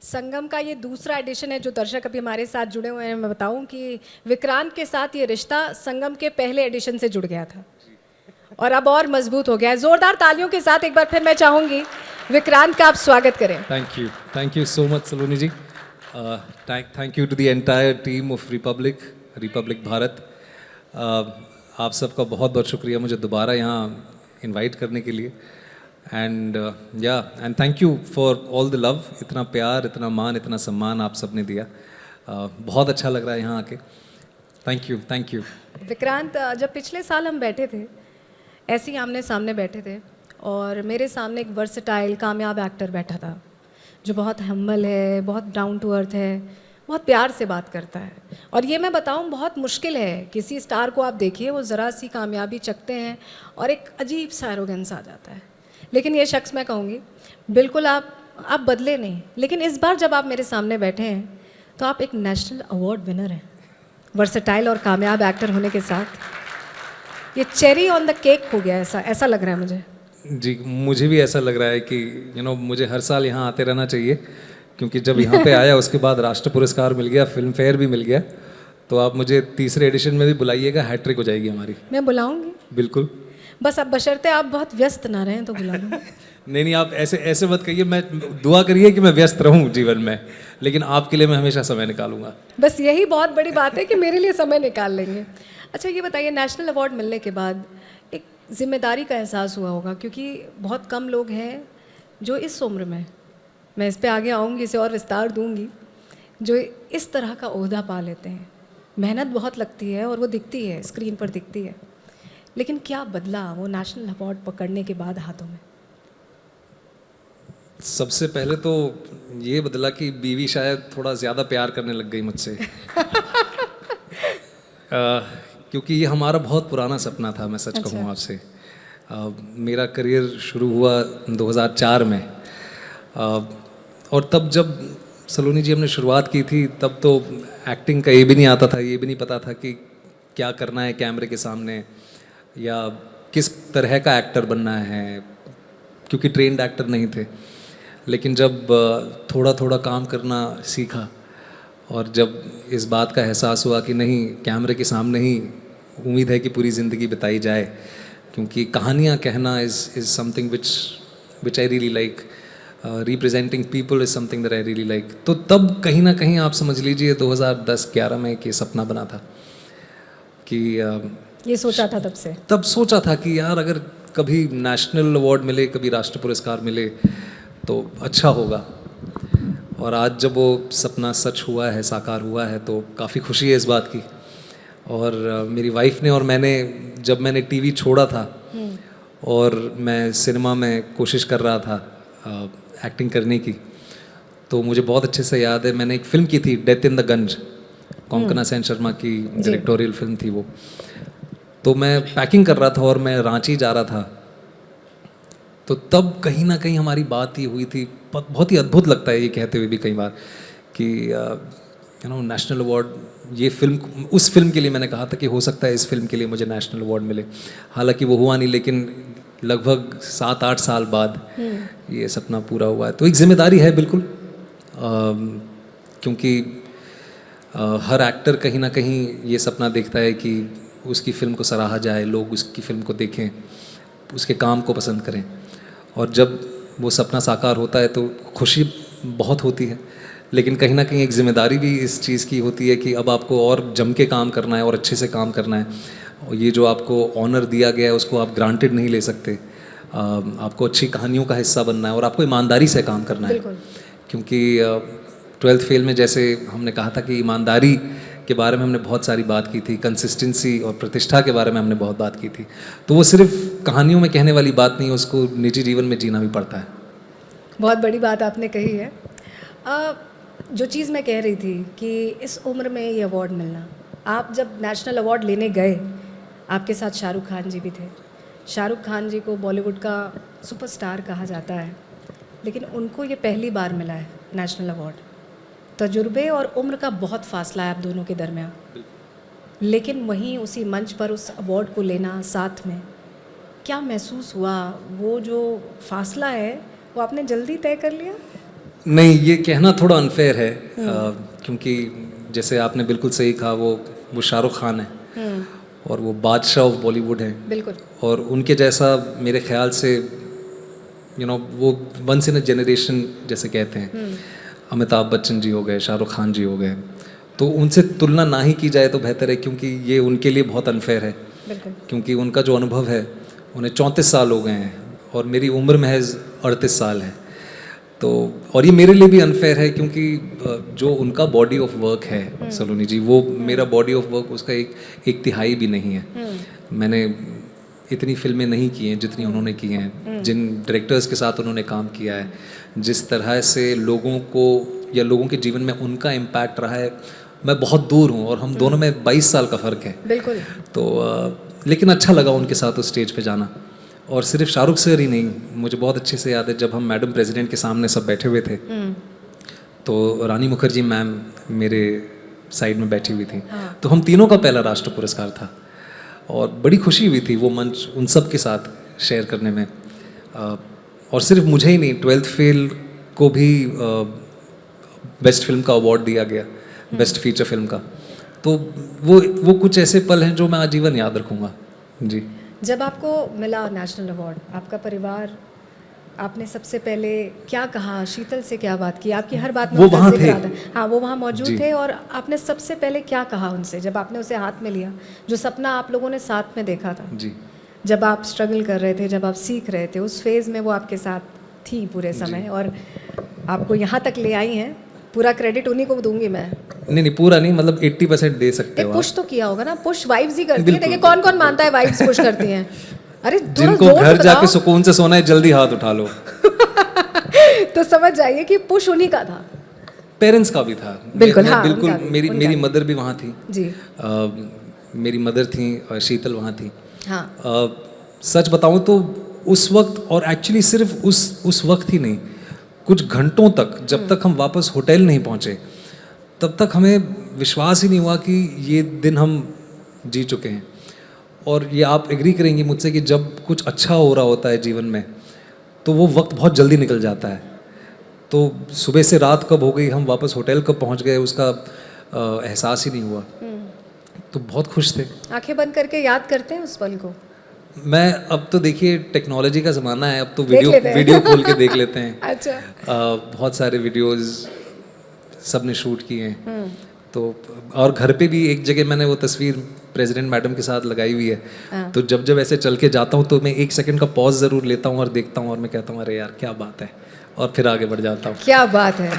संगम का ये दूसरा एडिशन है जो दर्शक अभी हमारे साथ जुड़े हुए हैं। मैं बताऊं कि विक्रांत के साथ ये रिश्ता संगम के पहले एडिशन से जुड़ गया था और अब और मजबूत हो गया है। जोरदार तालियों के साथ एक बार फिर मैं चाहूंगी विक्रांत का आप स्वागत करें। Thank you so much, Saloni ji. Thank you to the entire team of Republic Bharat. आप सबका बहुत बहुत शुक्रिया मुझे दोबारा यहाँ इनवाइट करने के लिए and thank you for all the love. इतना प्यार, इतना मान, इतना सम्मान आप सब ने दिया. बहुत अच्छा लग रहा है यहाँ आके. Thank you. विक्रांत, जब पिछले साल हम बैठे थे ऐसे ही आमने सामने बैठे थे और मेरे सामने एक वर्सेटाइल कामयाब एक्टर बैठा था जो बहुत हम्बल है, बहुत डाउन टू अर्थ है, बहुत प्यार से बात करता है. और ये मैं बताऊं बहुत मुश्किल है. किसी स्टार को आप देखिए वो ज़रा सी कामयाबी चखते हैं और एक अजीब सा एरोगेंस आ जाता है. लेकिन ये शख्स मैं कहूँगी बिल्कुल आप बदले नहीं. लेकिन इस बार जब आप मेरे सामने बैठे हैं तो आप एक नेशनल अवार्ड विनर हैं. वर्सेटाइल और कामयाब एक्टर होने के साथ ये चेरी ऑन द केक हो गया. ऐसा लग रहा है मुझे. जी, मुझे भी ऐसा लग रहा है कि मुझे हर साल यहाँ आते रहना चाहिए क्योंकि जब यहाँ पे आया उसके बाद राष्ट्र पुरस्कार मिल गया, फिल्म फेयर भी मिल गया. तो आप मुझे तीसरे एडिशन में भी बुलाइएगा, हैट्रिक हो जाएगी हमारी. मैं बुलाऊंगी बिल्कुल. बस अब बशर्ते आप बहुत व्यस्त ना रहें तो बुला लूँगी. नहीं, आप ऐसे मत कहिए. मैं दुआ करिए कि मैं व्यस्त रहूं जीवन में, लेकिन आपके लिए मैं हमेशा समय निकालूंगा. बस यही बहुत बड़ी बात है कि मेरे लिए समय निकाल लेंगे. अच्छा ये बताइए, नेशनल अवार्ड मिलने के बाद एक जिम्मेदारी का एहसास हुआ होगा क्योंकि बहुत कम लोग हैं जो इस उम्र में, मैं इस पे आगे आऊँगी, इसे और विस्तार दूँगी, जो इस तरह का ओहदा पा लेते हैं. मेहनत बहुत लगती है और वो दिखती है, स्क्रीन पर दिखती है. लेकिन क्या बदला वो नेशनल अवार्ड पकड़ने के बाद हाथों में? सबसे पहले तो ये बदला कि बीवी शायद थोड़ा ज़्यादा प्यार करने लग गई मुझसे. क्योंकि ये हमारा बहुत पुराना सपना था. मैं सच कहूँ आपसे, मेरा करियर शुरू हुआ 2004 में. और तब जब सलोनी जी हमने शुरुआत की थी तब तो एक्टिंग का ये भी नहीं आता था, ये भी नहीं पता था कि क्या करना है कैमरे के सामने या किस तरह का एक्टर बनना है, क्योंकि ट्रेंड एक्टर नहीं थे. लेकिन जब थोड़ा थोड़ा काम करना सीखा और जब इस बात का एहसास हुआ कि नहीं, कैमरे के सामने ही उम्मीद है कि पूरी ज़िंदगी बिताई जाए, क्योंकि कहानियाँ कहना is something which I really like. Representing people is something that I really like. तो तब कहीं ना कहीं आप समझ लीजिए 2010-11 में कि सपना बना था कि ये सोचा था तब सोचा था कि यार अगर कभी नेशनल अवार्ड मिले, कभी राष्ट्र पुरस्कार मिले तो अच्छा होगा. और आज जब वो सपना सच हुआ है, साकार हुआ है, तो काफ़ी खुशी है इस बात की. और मेरी वाइफ ने और जब मैंने टीवी छोड़ा था और मैं सिनेमा में कोशिश कर रहा था एक्टिंग करने की, तो मुझे बहुत अच्छे से याद है मैंने एक फ़िल्म की थी, डेथ इन द गंज. कोंकणा सेन शर्मा की डायरेक्टोरियल फिल्म थी वो. तो मैं पैकिंग कर रहा था और मैं रांची जा रहा था. तो तब कहीं ना कहीं हमारी बात ये हुई थी. बहुत ही अद्भुत लगता है ये कहते हुए भी कई बार कि नेशनल अवार्ड, ये फिल्म, उस फिल्म के लिए मैंने कहा था कि हो सकता है इस फिल्म के लिए मुझे नेशनल अवार्ड मिले. हालांकि वो हुआ नहीं, लेकिन लगभग 7-8 साल बाद ये सपना पूरा हुआ है. तो एक जिम्मेदारी है बिल्कुल, क्योंकि हर एक्टर कहीं ना कहीं ये सपना देखता है कि उसकी फ़िल्म को सराहा जाए, लोग उसकी फ़िल्म को देखें, उसके काम को पसंद करें. और जब वो सपना साकार होता है तो खुशी बहुत होती है, लेकिन कहीं ना कहीं एक जिम्मेदारी भी इस चीज़ की होती है कि अब आपको और जम के काम करना है और अच्छे से काम करना है. और ये जो आपको ऑनर दिया गया है उसको आप ग्रांटेड नहीं ले सकते. आपको अच्छी कहानियों का हिस्सा बनना है और आपको ईमानदारी से काम करना है. क्योंकि 12th फेल में जैसे हमने कहा था कि ईमानदारी के बारे में हमने बहुत सारी बात की थी, कंसिस्टेंसी और प्रतिष्ठा के बारे में हमने बहुत बात की थी. तो वो सिर्फ कहानियों में कहने वाली बात नहीं, उसको निजी जीवन में जीना भी पड़ता है. बहुत बड़ी बात आपने कही है. जो चीज़ मैं कह रही थी कि इस उम्र में ये अवार्ड मिलना, आप जब नेशनल अवार्ड लेने गए आपके साथ शाहरुख खान जी भी थे. शाहरुख खान जी को बॉलीवुड का सुपरस्टार कहा जाता है, लेकिन उनको ये पहली बार मिला है नेशनल अवार्ड. तजुर्बे और उम्र का बहुत फासला है आप दोनों के दरमियान, लेकिन वहीं उसी मंच पर उस अवार्ड को लेना साथ में, क्या महसूस हुआ? वो जो फासला है वो आपने जल्दी तय कर लिया? नहीं, ये कहना थोड़ा अनफेयर है क्योंकि जैसे आपने बिल्कुल सही कहा, वो शाहरुख खान है और वो बादशाह ऑफ बॉलीवुड है, बिल्कुल। और उनके जैसा मेरे ख्याल से वो वंस इन अ जनरेशन जैसे कहते हैं, अमिताभ बच्चन जी हो गए, शाहरुख खान जी हो गए, तो उनसे तुलना ना ही की जाए तो बेहतर है, क्योंकि ये उनके लिए बहुत अनफेयर है। बिल्कुल। क्योंकि उनका जो अनुभव है, उन्हें 34 साल हो गए हैं और मेरी उम्र महज 38 साल है। तो और ये मेरे लिए भी अनफेयर है क्योंकि जो उनका बॉडी ऑफ वर्क है सलोनी जी, वो मेरा बॉडी ऑफ वर्क उसका एक तिहाई भी नहीं है। मैंने इतनी फिल्में नहीं की हैं जितनी उन्होंने की हैं, जिन डायरेक्टर्स के साथ उन्होंने काम किया है, जिस तरह से लोगों को या लोगों के जीवन में उनका इम्पैक्ट रहा है, मैं बहुत दूर हूँ और हम दोनों में 22 साल का फ़र्क है। बिल्कुल। तो लेकिन अच्छा लगा उनके साथ उस स्टेज पे जाना। और सिर्फ शाहरुख सर ही नहीं, मुझे बहुत अच्छे से याद है जब हम मैडम प्रेसिडेंट के सामने सब बैठे हुए थे, तो रानी मुखर्जी मैम मेरे साइड में बैठी हुई थी। तो हम तीनों का पहला राष्ट्र पुरस्कार था और बड़ी खुशी हुई थी वो मंच उन सब के साथ शेयर करने में। और सिर्फ मुझे ही नहीं, 12th फेल को भी बेस्ट फिल्म का अवार्ड दिया गया, बेस्ट फीचर फिल्म का। तो वो कुछ ऐसे पल हैं जो मैं आजीवन याद रखूँगा जी। जब आपको मिला नेशनल अवार्ड, आपका परिवार, आपने सबसे पहले क्या कहा? शीतल से क्या बात की? आपकी हर बात में वो उनका वहाँ जिक्र थे। आता है। हाँ, वो वहाँ मौजूद जी। थे। और आपने सबसे पहले क्या कहा उनसे जब आपने उसे हाथ में लिया, जो सपना आप लोगों ने साथ में देखा था? जी। जब आप स्ट्रगल कर रहे थे, जब आप सीख रहे थे, उस फेज़ में वो आपके साथ थी पूरे समय और आपको यहाँ तक ले आई हैं। पूरा क्रेडिट उन्हीं को दूंगी मैं। नहीं, पूरा नहीं, मतलब 80% दे सकते हो एक आप। पुश तो किया होगा ना? पुश वाइब्स ही करती है। बिल्कुल। देखिए कौन कौन मानता है वाइब्स पुश करती हैं? अरे थोड़ा जिनको जोर से घर जाके बताओ। सुकून से सोना है, जल्दी हाथ उठा लो। तो समझ जाइए कि पुश उन्हीं का था। पेरेंट्स का भी था। बिल्कुल, मैं हाँ, बिल्कुल, उनका भी, मेरी उनका मेरी भी। मदर भी वहाँ थी। जी। मेरी मदर थी और शीतल वहाँ थी। हाँ। सच बताऊँ तो उस वक्त, और एक्चुअली सिर्फ उस वक्त ही नहीं, कुछ घंटों तक, जब तक हम वापस होटल नहीं पहुँचे, तब तक हमें विश्वास ही नहीं हुआ कि ये दिन हम जी चुके हैं। और ये आप एग्री करेंगी मुझसे कि जब कुछ अच्छा हो रहा होता है जीवन में, तो वो वक्त बहुत जल्दी निकल जाता है। तो सुबह से रात कब हो गई, हम वापस होटल कब पहुंच गए, उसका एहसास ही नहीं हुआ। तो बहुत खुश थे। आंखें बंद करके याद करते हैं उस पल को? मैं अब तो देखिए टेक्नोलॉजी का ज़माना है, अब तो देख लेते हैं। वीडियो खोल के देख लेते हैं। अच्छा। बहुत सारे वीडियोस सब ने शूट किए हैं। तो और घर पे भी एक जगह मैंने वो तस्वीर प्रेसिडेंट मैडम के साथ लगाई हुई है। तो जब ऐसे चल के जाता हूँ तो मैं 1 सेकंड का पॉज ज़रूर लेता हूँ और देखता हूँ और मैं कहता हूँ अरे यार क्या बात है, और फिर आगे बढ़ जाता हूँ। क्या बात है।